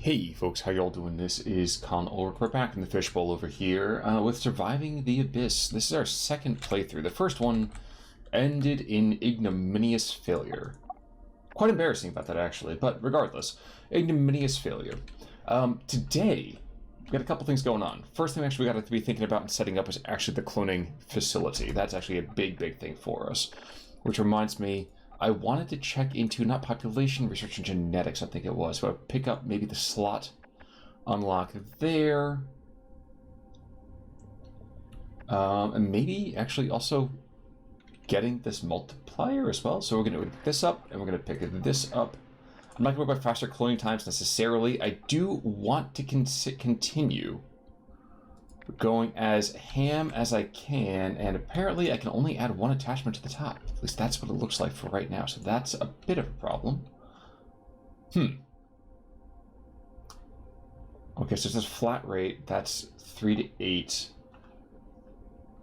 Hey folks, how y'all doing? This is Con Ulrich. We're back in the fishbowl over here with Surviving the Abyss. This is our second playthrough. The first one ended in ignominious failure. Quite embarrassing about that actually, but regardless, ignominious failure. Today, we got a couple things going on. First thing actually we got to be thinking about and setting up is actually the cloning facility. That's actually a big thing for us. Which reminds me, I wanted to check into, not population, research and genetics, I think it was. So I'd pick up maybe the slot unlock there. And maybe actually also getting this multiplier as well. So we're going to pick this up, and we're going to pick this up. I'm not going to worry about faster cloning times necessarily. I do want to continue going as ham as I can, and apparently I can only add one attachment to the top. At least that's what it looks like for right now, so that's a bit of a problem. Okay, so this flat rate, that's 3 to 8.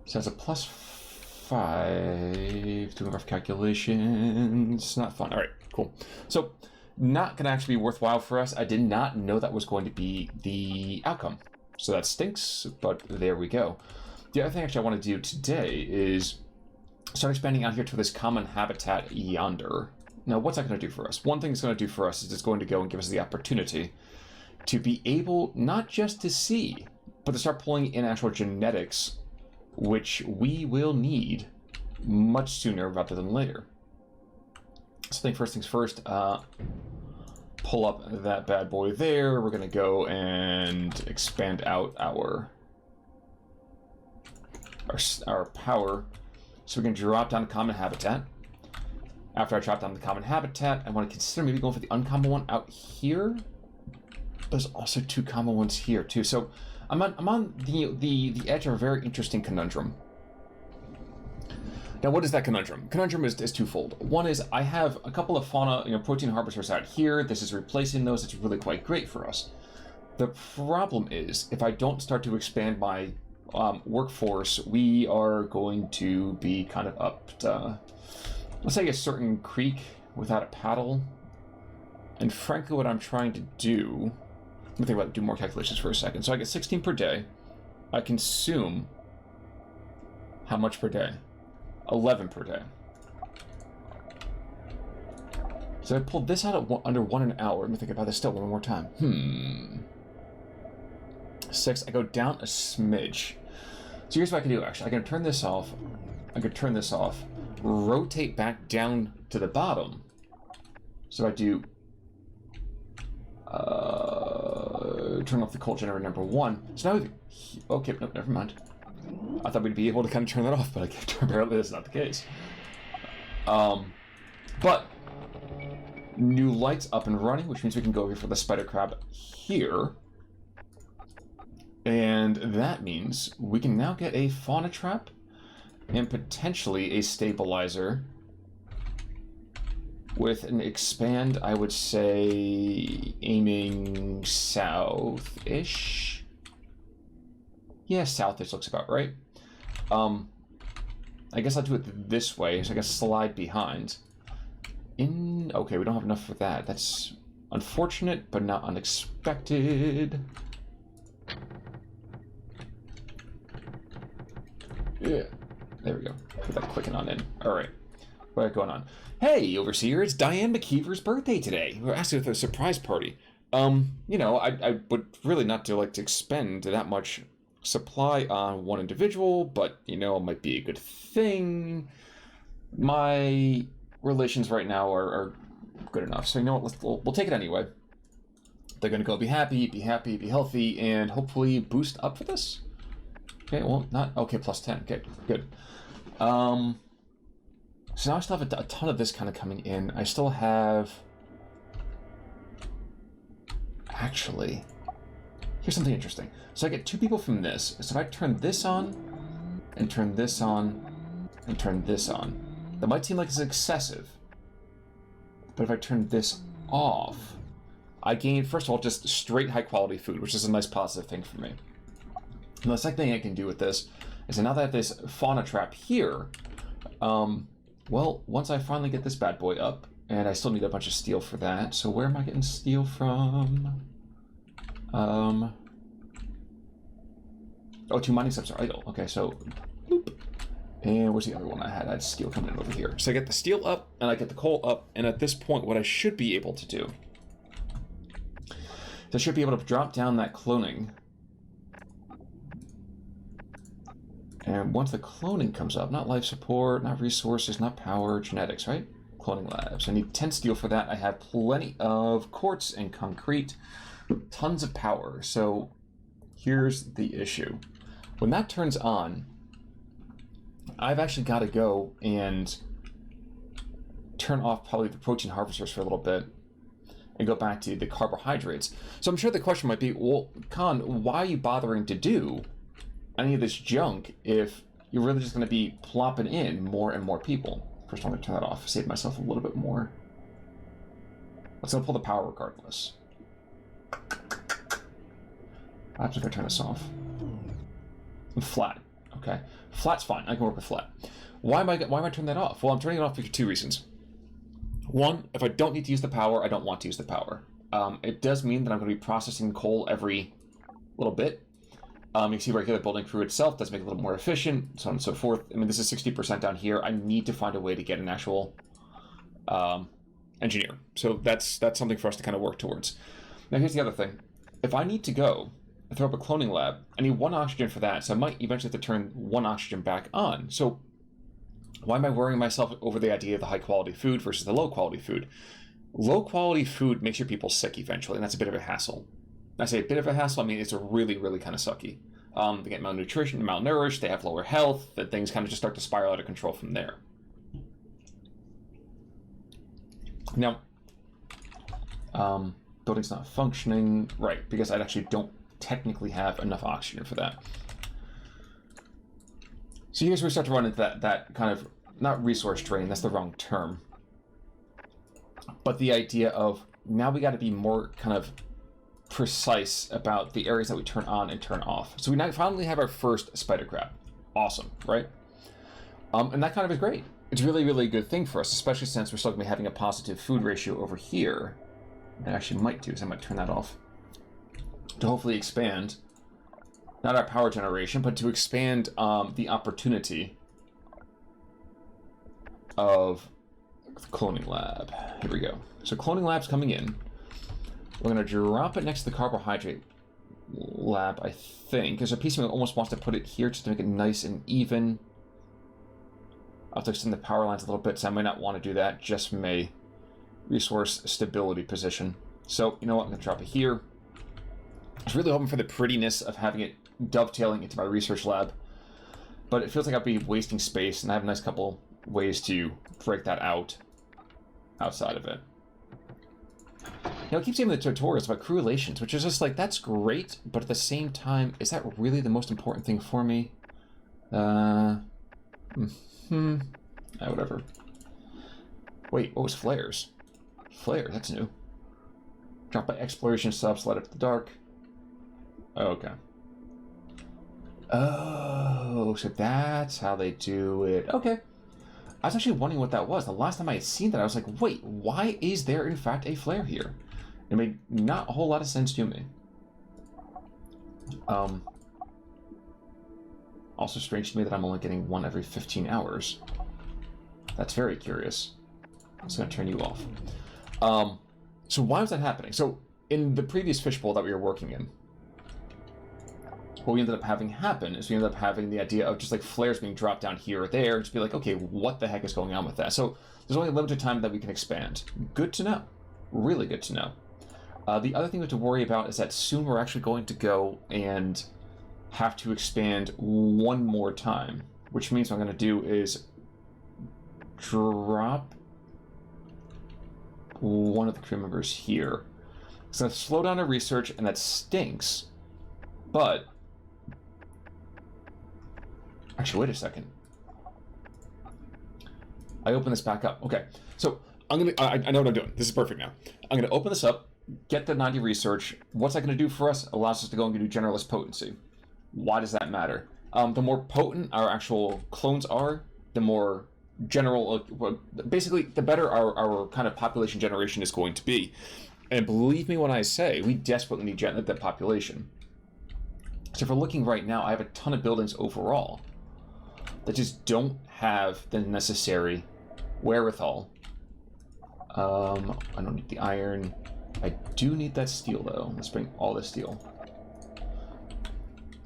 So that's a +5. Doing rough calculations. Not fun. Alright, cool. So, not going to actually be worthwhile for us. I did not know that was going to be the outcome. So that stinks, but there we go. The other thing actually I want to do today is start expanding out here to this common habitat yonder. Now, what's that going to do for us? One thing it's going to do for us is it's going to go and give us the opportunity to be able not just to see, but to start pulling in actual genetics, which we will need much sooner rather than later. So I think first things first, pull up that bad boy there. We're going to go and expand out our power. So we can drop down to common habitat. After I drop down the common habitat, I want to consider maybe going for the uncommon one out here. There's also 2 common ones here too. So I'm on the edge of a very interesting conundrum. Now, what is that conundrum? Conundrum is twofold. One is I have a couple of fauna, protein harvesters out here. This is replacing those. It's really quite great for us. The problem is, if I don't start to expand my workforce, we are going to be kind of up to, let's say, a certain creek without a paddle. And frankly, what I'm trying to do, let me think about it, do more calculations for a second. So I get 16 per day. I consume how much per day? 11 per day. So I pulled this out at under 1 an hour. Let me think about this still one more time. 6. I go down a smidge. So here's what I can do, actually. I can turn this off. I could turn this off. Rotate back down to the bottom. So I do... turn off the coal generator number 1. So now... Okay, no, never mind. I thought we'd be able to kind of turn that off, but apparently that's not the case. But new lights up and running, which means we can go over for the spider crab here. And that means we can now get a fauna trap and potentially a stabilizer with an expand, I would say, aiming south-ish. Yeah, south-ish looks about right. I guess I'll do it this way, so I guess slide behind. Okay, we don't have enough for that. That's unfortunate, but not unexpected. Yeah, there we go. Put that clicking on in. All right, what's going on? Hey, Overseer, it's Diane McKeever's birthday today. We're asking for a surprise party. I would really not to like to expend that much supply on one individual, but it might be a good thing. My relations right now are good enough, so we'll take it anyway. They're gonna go be happy, be healthy, and hopefully boost up for this. Okay, well, not okay. +10. Okay, good. So now I still have a ton of this kind of coming in. I still have. Actually, here's something interesting. So I get 2 people from this. So if I turn this on, and turn this on, and turn this on, that might seem like it's excessive. But if I turn this off, I gain, first of all, just straight high-quality food, which is a nice positive thing for me. And the second thing I can do with this is now that I have this fauna trap here, well, once I finally get this bad boy up, and I still need a bunch of steel for that, so where am I getting steel from? Oh, 2 mining steps are idle. Okay, so boop. And where's the other one I had? I had steel coming in over here. So I get the steel up, and I get the coal up, and at this point, what I should be able to do is I should be able to drop down that cloning. And once the cloning comes up, not life support, not resources, not power, genetics, right? Cloning labs. I need 10 steel for that. I have plenty of quartz and concrete, tons of power. So here's the issue. When that turns on, I've actually got to go and turn off probably the protein harvesters for a little bit and go back to the carbohydrates. So I'm sure the question might be, well, Khan, why are you bothering to do any of this junk if you're really just going to be plopping in more and more people? First, I'm going to turn that off, save myself a little bit more. Let's go pull the power regardless. I'm just going to turn this off. Flat. Okay. Flat's fine. I can work with flat. Why am I turning that off? Well, I'm turning it off for 2 reasons. One, if I don't need to use the power, I don't want to use the power. It does mean that I'm going to be processing coal every little bit. You can see right here the building crew itself does make it a little more efficient, so on and so forth. I mean, this is 60% down here. I need to find a way to get an actual engineer. So that's something for us to kind of work towards. Now, here's the other thing. If I need to go throw up a cloning lab, I need 1 oxygen for that, so I might eventually have to turn 1 oxygen back on. So why am I worrying myself over the idea of the high-quality food versus the low-quality food? Low-quality food makes your people sick eventually, and that's a bit of a hassle. I say a bit of a hassle, I mean it's a really, really kind of sucky. They get malnutrition, malnourished, they have lower health, that things kind of just start to spiral out of control from there. Now, building's not functioning, right, because I actually don't technically have enough oxygen for that. So here's where we start to run into that kind of, not resource drain, that's the wrong term, but the idea of now we got to be more kind of precise about the areas that we turn on and turn off. So we now finally have our first spider crab. Awesome, right? And that kind of is great. It's really, really a good thing for us, especially since we're still going to be having a positive food ratio over here. I actually might do, so I might turn that off. To hopefully expand, not our power generation, but to expand the opportunity of the cloning lab. Here we go. So cloning lab's coming in. We're going to drop it next to the carbohydrate lab, I think. There's a piece of me that almost wants to put it here just to make it nice and even. I'll have to extend the power lines a little bit, so I might not want to do that, just from a resource stability position. So, you know what, I'm going to drop it here. I was really hoping for the prettiness of having it dovetailing into my research lab, but it feels like I'll be wasting space, and I have a nice couple ways to break that out outside of it. You know, I keep seeing the tutorials about crew relations, which is just like, that's great, but at the same time, is that really the most important thing for me? Whatever. Wait, what was flares? Flares, that's new. Drop by exploration subs, light up the dark. Oh, okay. Oh, so that's how they do it. Okay. I was actually wondering what that was. The last time I had seen that, I was like, wait, why is there in fact a flare here? It made not a whole lot of sense to me. Also strange to me that I'm only getting one every 15 hours. That's very curious. I'm just going to turn you off. So why was that happening? So in the previous fishbowl that we were working in, what we ended up having happen is we ended up having the idea of just like flares being dropped down here or there, and just be like, okay, what the heck is going on with that? So there's only a limited time that we can expand. Good to know. Really good to know. The other thing we have to worry about is that soon we're actually going to go and have to expand one more time, which means what I'm going to do is drop one of the crew members here. It's going to slow down our research, and that stinks, but actually, wait a second. I open this back up. Okay, so I know what I'm doing. This is perfect now. I'm going to open this up, get the 90 research. What's that going to do for us? It allows us to go and do generalist potency. Why does that matter? The more potent our actual clones are, the more general, basically, the better our kind of population generation is going to be. And believe me when I say, we desperately need that population. So if we're looking right now, I have a ton of buildings overall that just don't have the necessary wherewithal. I don't need the iron. I do need that steel, though. Let's bring all this steel.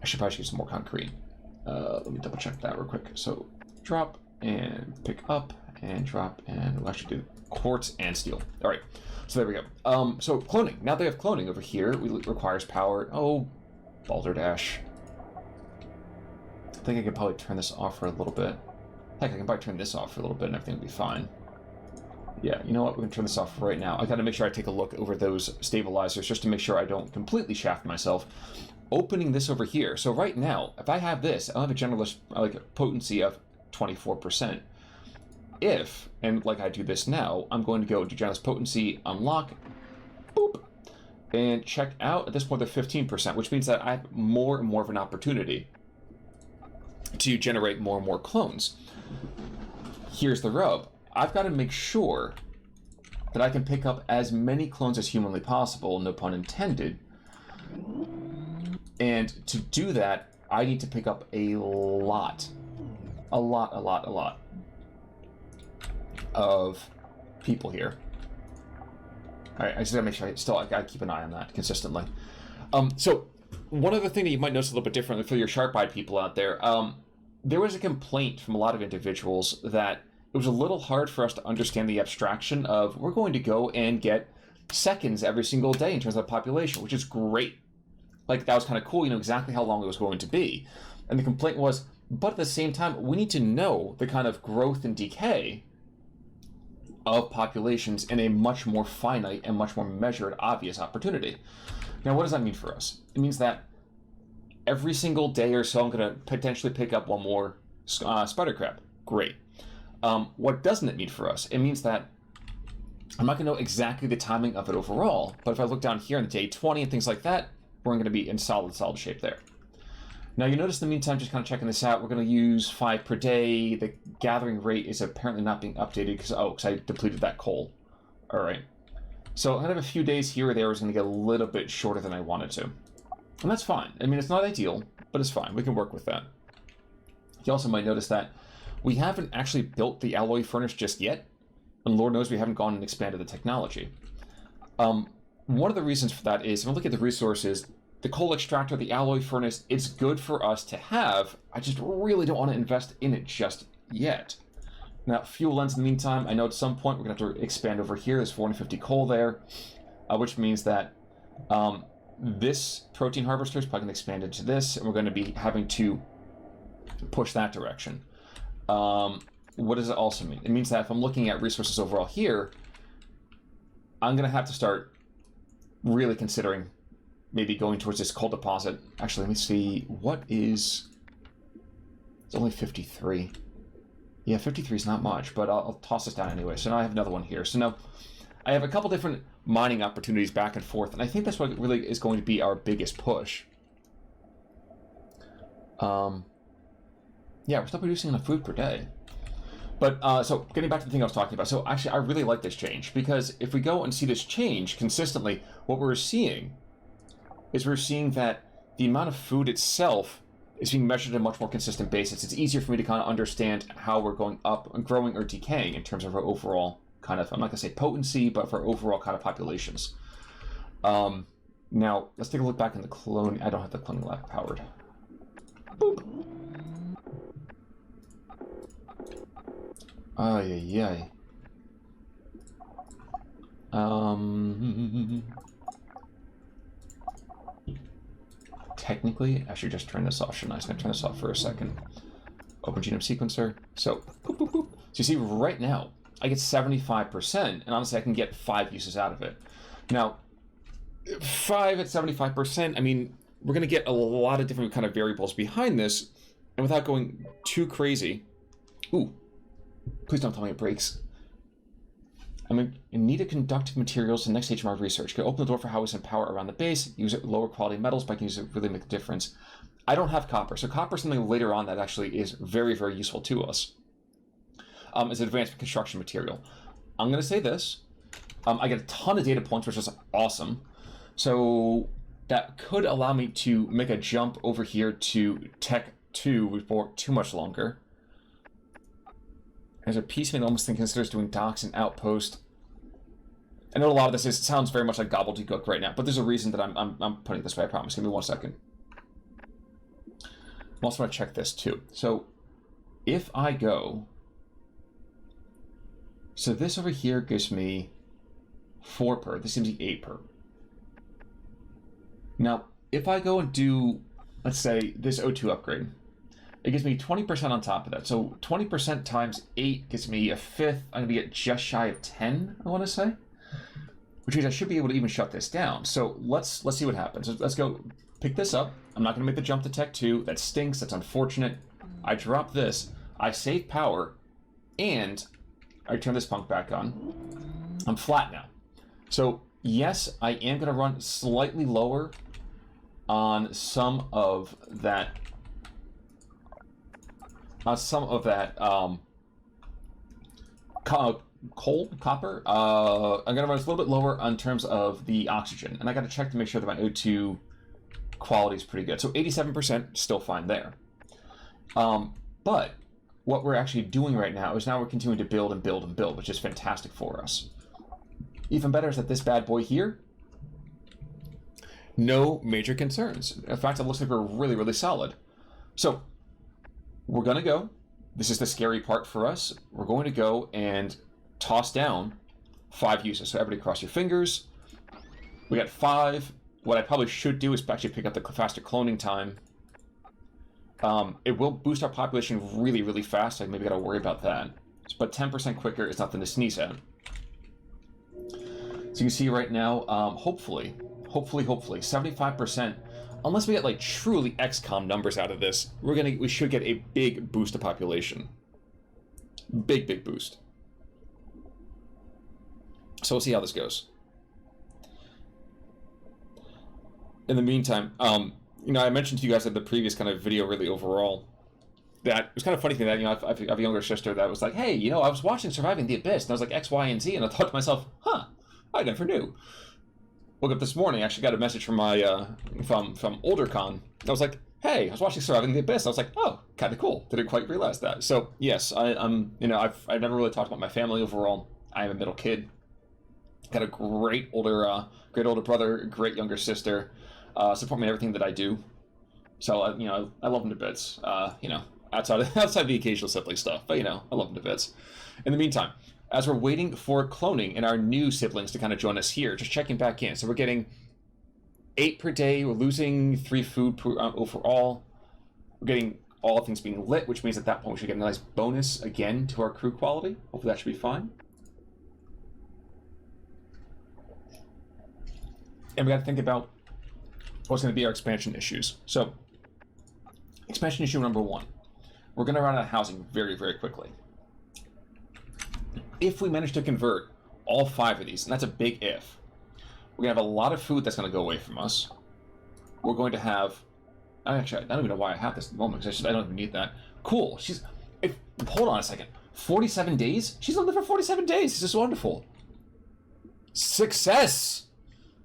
I should probably use some more concrete. Let me double check that real quick. So drop and pick up and drop, and we'll actually do quartz and steel. All right, so there we go. So cloning. Now they have cloning over here. It requires power. Oh, balderdash. I think I could probably turn this off for a little bit. Heck, I can probably turn this off for a little bit and everything will be fine. Yeah, you know what? We're going to turn this off right now. I got to make sure I take a look over those stabilizers just to make sure I don't completely shaft myself. Opening this over here. So right now, if I have this, I'll have a general potency of 24%. If, and like I do this now, I'm going to go to generous potency, unlock, boop, and check out. At this point, they're 15%, which means that I have more and more of an opportunity to generate more and more clones. Here's the rub. I've got to make sure that I can pick up as many clones as humanly possible, no pun intended. And to do that, I need to pick up a lot of people here. All right, I just gotta make sure I gotta keep an eye on that consistently. So one other thing that you might notice a little bit differently for your sharp-eyed people out there, there was a complaint from a lot of individuals that it was a little hard for us to understand the abstraction of we're going to go and get seconds every single day in terms of population, which is great. Like, that was kind of cool, you know exactly how long it was going to be. And the complaint was, but at the same time, we need to know the kind of growth and decay of populations in a much more finite and much more measured, obvious opportunity. Now, what does that mean for us? It means that every single day or so, I'm going to potentially pick up one more spider crab. Great. What doesn't it mean for us? It means that I'm not going to know exactly the timing of it overall, but if I look down here on the day 20 and things like that, we're going to be in solid shape there. Now, you notice in the meantime, just kind of checking this out, we're going to use 5 per day. The gathering rate is apparently not being updated because I depleted that coal. All right. So I'm going to have a few days here or there is going to get a little bit shorter than I wanted to. And that's fine. I mean, it's not ideal, but it's fine. We can work with that. You also might notice that we haven't actually built the alloy furnace just yet. And Lord knows we haven't gone and expanded the technology. One of the reasons for that is, if I look at the resources, the coal extractor, the alloy furnace, it's good for us to have. I just really don't want to invest in it just yet. Now, fuel lens in the meantime, I know at some point we're going to have to expand over here. There's 450 coal there, which means that this protein harvester is probably going to expand into this, and we're going to be having to push that direction. What does it also mean? It means that if I'm looking at resources overall here, I'm going to have to start really considering maybe going towards this coal deposit. Actually, let me see. What is... It's only 53. Yeah, 53 is not much, but I'll toss this down anyway. So now I have another one here. So now I have a couple different mining opportunities back and forth, and I think that's what really is going to be our biggest push. Yeah, we're still producing enough food per day. But, so, getting back to the thing I was talking about. So, actually, I really like this change, because if we go and see this change consistently, what we're seeing is we're seeing that the amount of food itself is being measured on a much more consistent basis. It's easier for me to kind of understand how we're going up and growing or decaying in terms of our overall kind of, I'm not going to say potency, but for overall kind of populations. Now, let's take a look back in the clone. I don't have the cloning lab powered. Boop. Ay. Technically, I should just turn this off, shouldn't I? I'm going to turn this off for a second. Open genome sequencer. So, boop, boop, boop. So you see, right now, I get 75%, and honestly, I can get 5 uses out of it. Now, 5 at 75%, I mean, we're going to get a lot of different kind of variables behind this, and without going too crazy... Ooh. Please don't tell me it breaks. I'm in need of conductive materials. The next stage of my research. Can open the door for how we send power around the base. Use it with lower quality metals, but I can use it really make a difference. I don't have copper, so copper is something later on that actually is very, very useful to us. As an advanced construction material. I'm going to say this. I get a ton of data points, which is awesome. So that could allow me to make a jump over here to Tech 2 before too much longer. There's a piece I almost think considers doing docks and outpost. I know a lot of this sounds very much like gobbledygook right now, but there's a reason that I'm putting it this way, I promise. Give me 1 second. I also want to check this too. So if I go... So this over here gives me 4 per. This seems like 8 per. Now, if I go and do, let's say, this O2 upgrade, it gives me 20% on top of that. So 20% times 8 gives me a fifth. I'm going to be at just shy of 10, I want to say. Which means I should be able to even shut this down. So let's see what happens. Let's go pick this up. I'm not going to make the jump to Tech 2. That stinks. That's unfortunate. I drop this. I save power. And I turn this punk back on. I'm flat now. So yes, I am going to run slightly lower on some of that. Coal, copper. I'm going to run a little bit lower on terms of the oxygen. And I got to check to make sure that my O2 quality is pretty good. So 87%, still fine there. But what we're actually doing right now is now we're continuing to build and build and build, which is fantastic for us. Even better is that this bad boy here, no major concerns. In fact, it looks like we're really, really solid. So we're going to go. This is the scary part for us. We're going to go and toss down 5 uses. So everybody cross your fingers. We got 5. What I probably should do is actually pick up the faster cloning time. It will boost our population really, really fast. I maybe got to worry about that. But 10% quicker is nothing to sneeze at. So you can see right now, hopefully, 75%, unless we get like truly XCOM numbers out of this, we should get a big boost to population. Big boost. So we'll see how this goes. In the meantime, I mentioned to you guys in the previous kind of video, really overall, that it was kind of funny thing that, I have a younger sister that was like, hey, I was watching Surviving the Abyss, and I was like X, Y, and Z, and I thought to myself, huh, I never knew. Woke up this morning, I actually got a message from my from OlderCon. I was like, hey, I was watching Surviving the Abyss. I was like, oh, kind of cool. Didn't quite realize that. So yes, I've never really talked about my family overall. I am a middle kid. Got a great older brother, great younger sister. Support me in everything that I do. So I love them to bits. Outside the occasional sibling stuff, but I love them to bits. In the meantime, as we're waiting for cloning and our new siblings to kind of join us here, just checking back in. So we're getting 8 per day. We're losing 3 food per overall. We're getting all things being lit, which means at that point we should get a nice bonus again to our crew quality. Hopefully that should be fine. And we got to think about what's going to be our expansion issues. So, expansion issue number 1. We're going to run out of housing very, very quickly. If we manage to convert all 5 of these, and that's a big if, we're going to have a lot of food that's going to go away from us. We're going to have... Actually, I don't even know why I have this at the moment, because I don't even need that. Cool. Hold on a second. 47 days? She's only lived for 47 days. This is wonderful. Success!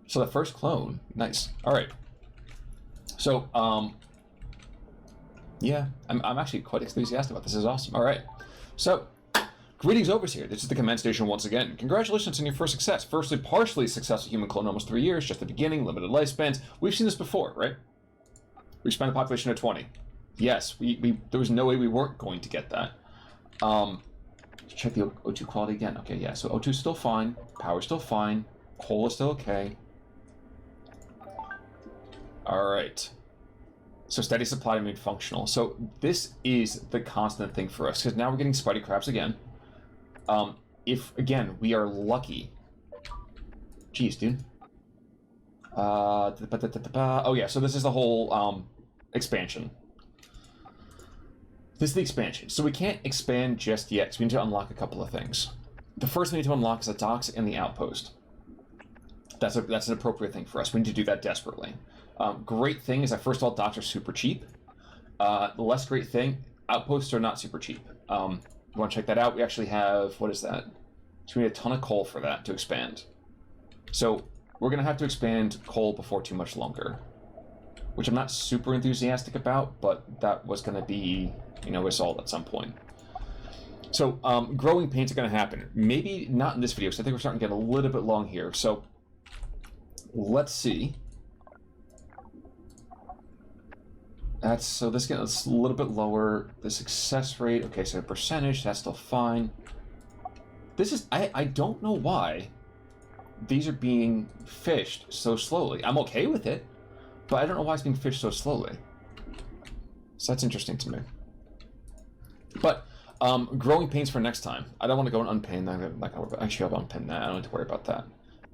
So the first clone. Nice. All right. So, yeah, I'm actually quite enthusiastic about this. This is awesome. All right. So, greetings over here. This is the command station once again. Congratulations on your first success. Firstly, partially successful human clone, almost 3 years, just the beginning, limited lifespans. We've seen this before, right? We expand the population to 20. Yes, there was no way we weren't going to get that. Check the O2 quality again. Okay, yeah, so O2 is still fine. Power's still fine. Coal is still okay. All right. So steady supply made functional. So this is the constant thing for us, because now we're getting spidey crabs again. If, again, we are lucky... Jeez, dude. Oh, yeah, so this is the whole expansion. This is the expansion. So we can't expand just yet, so we need to unlock a couple of things. The first thing we need to unlock is the docks and the outpost. That's an appropriate thing for us. We need to do that desperately. Great thing is that, first of all, docks are super cheap. The less great thing, outposts are not super cheap. You want to check that out? We actually have, what is that? So we need a ton of coal for that to expand. So we're going to have to expand coal before too much longer, which I'm not super enthusiastic about, but that was going to be, you know, resolved at some point. So growing pains are going to happen. Maybe not in this video, because I think we're starting to get a little bit long here. So let's see. So this gets a little bit lower. The success rate, okay, so percentage, that's still fine. This is, I don't know why these are being fished so slowly. I'm okay with it, but I don't know why it's being fished so slowly. So that's interesting to me. But growing pains for next time. I don't want to go and unpin that. Actually, I'll unpin that. I don't need to worry about that.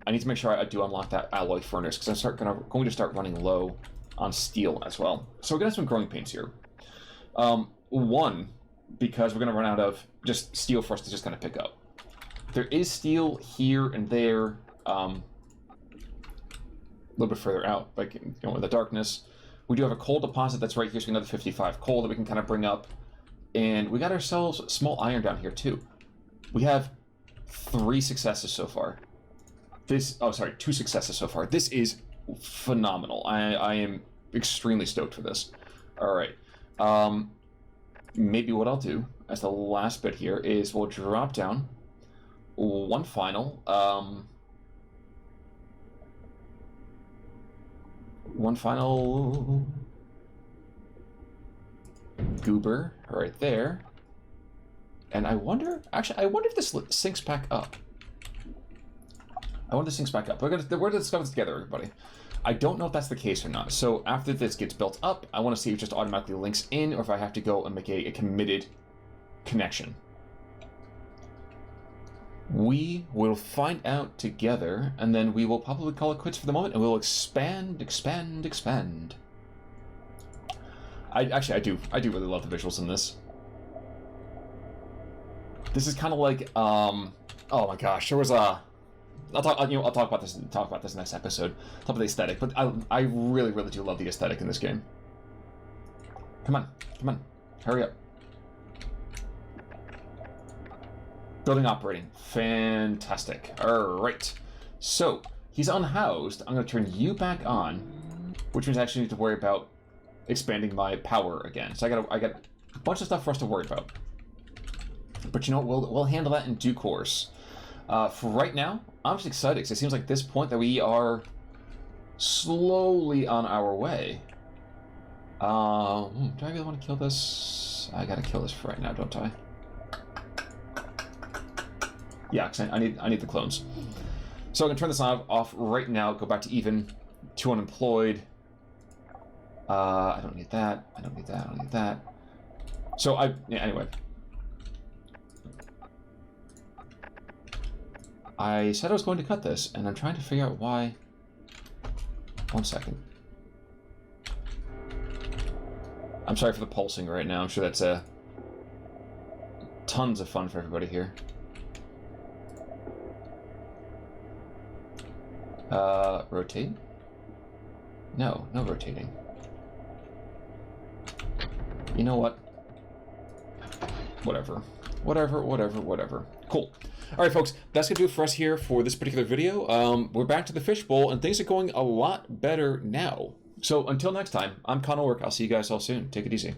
I need to make sure I do unlock that alloy furnace, because I'm going to start running low on steel as well. So we're going to have some growing pains here. One, because we're going to run out of just steel for us to just kind of pick up. There is steel here and there, a little bit further out, like, you know, in the darkness. We do have a coal deposit that's right here, so another 55 coal that we can kind of bring up. And we got ourselves small iron down here too. We have 3 successes so far. 2 successes so far. This is phenomenal. I am extremely stoked for this. All right. Maybe what I'll do as the last bit here is we'll drop down one final goober right there. And I wonder if this syncs back up. We're going to discover this together, everybody. I don't know if that's the case or not. So after this gets built up, I want to see if it just automatically links in, or if I have to go and make a committed connection. We will find out together, and then we will probably call it quits for the moment, and we'll expand. I do really love the visuals in this. This is kind of like, oh my gosh, there was a. I'll talk about this next episode. Talk about the aesthetic, but I really do love the aesthetic in this game. Come on, hurry up. Building operating, fantastic. All right, so he's unhoused. I'm going to turn you back on, which means I actually need to worry about expanding my power again. So I got a bunch of stuff for us to worry about. But you know what? We'll handle that in due course. For right now, I'm just excited because it seems like at this point that we are slowly on our way. Do I really want to kill this? I gotta kill this for right now, don't I? Yeah, because I need the clones. So I'm gonna turn this off right now. Go back to even, 2 unemployed. I don't need that. I don't need that. So anyway. I said I was going to cut this, and I'm trying to figure out why. 1 second. I'm sorry for the pulsing right now. I'm sure that's tons of fun for everybody here. Rotate? No rotating. You know what? Whatever. Cool. All right, folks, that's going to do it for us here for this particular video. We're back to the fishbowl, and things are going a lot better now. So until next time, I'm Connor Work. I'll see you guys all soon. Take it easy.